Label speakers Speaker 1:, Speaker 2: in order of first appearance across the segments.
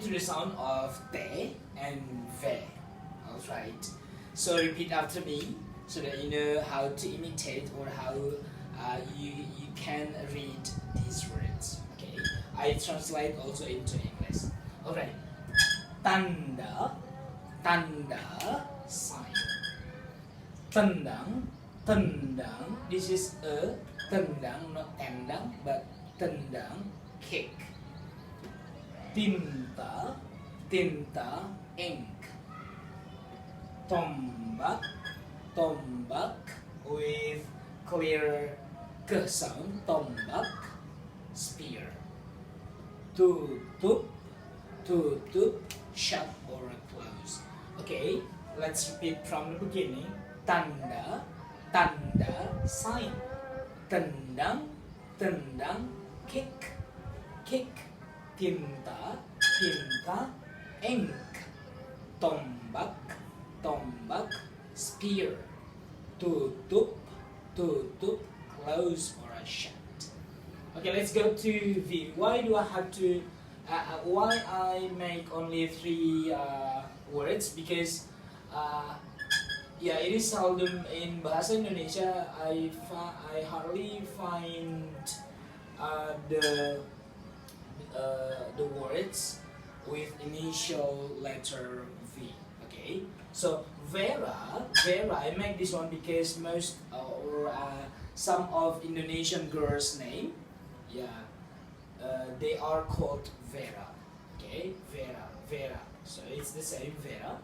Speaker 1: to the sound of te and ve. Alright. So repeat after me so that you know how to imitate or how you can read these words. Okay. I translate also into English. Alright. Tanda, tanda, sign. Tendang, tendang. This is a tendang, not tendang, but tendang, kick. Tinta, tinta, ink. Tombak, tombak, with clear k sound, tombak, spear. Tutup, tutup, shut or close. Okay, let's repeat from the beginning. Tanda, tanda, sign. Tendang, tendang, kick, kick. Tinta, tinta, ink. Tombak, tombak, spear. Tutup, tutup, close or shut. Okay, let's go to V. Why do I have to? Why I make only 3 words? Because yeah, it is seldom in Bahasa Indonesia. I hardly find the words with initial letter V. Okay, so Vera, I make this one because most or some of Indonesian girls' name, yeah, they are called Vera. Okay, Vera. So it's the same Vera,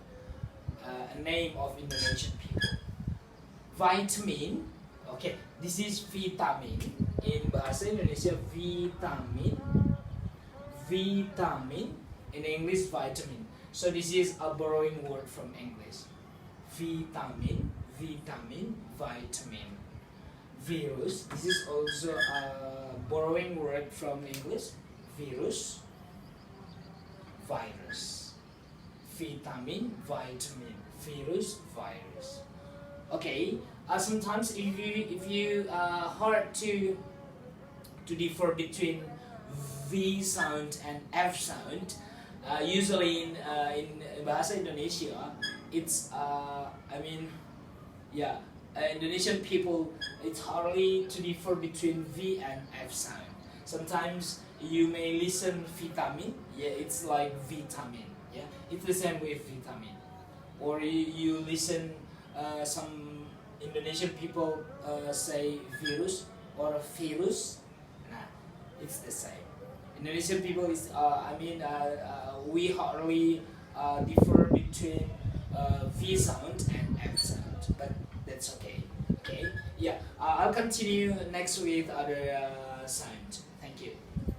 Speaker 1: a name of Indonesian people. Vitamin. Okay, this is vitamin in Bahasa Indonesia. Vitamin. Vitamin, in English vitamin. So this is a borrowing word from English. Vitamin, vitamin, vitamin. Virus, this is also a borrowing word from English. Virus, virus. Vitamin, vitamin. Virus, virus. Okay, sometimes if you hard to differ between V sound and F sound, usually in Bahasa Indonesia, it's Indonesian people, it's hardly to differ between V and F sound. Sometimes you may listen vitamin, yeah, it's like vitamin, yeah, it's the same with vitamin. Or you listen some Indonesian people say virus or virus, nah, it's the same. Indonesian people is, we hardly differ between V sound and F sound, but that's okay. Okay, yeah, I'll continue next with other sound.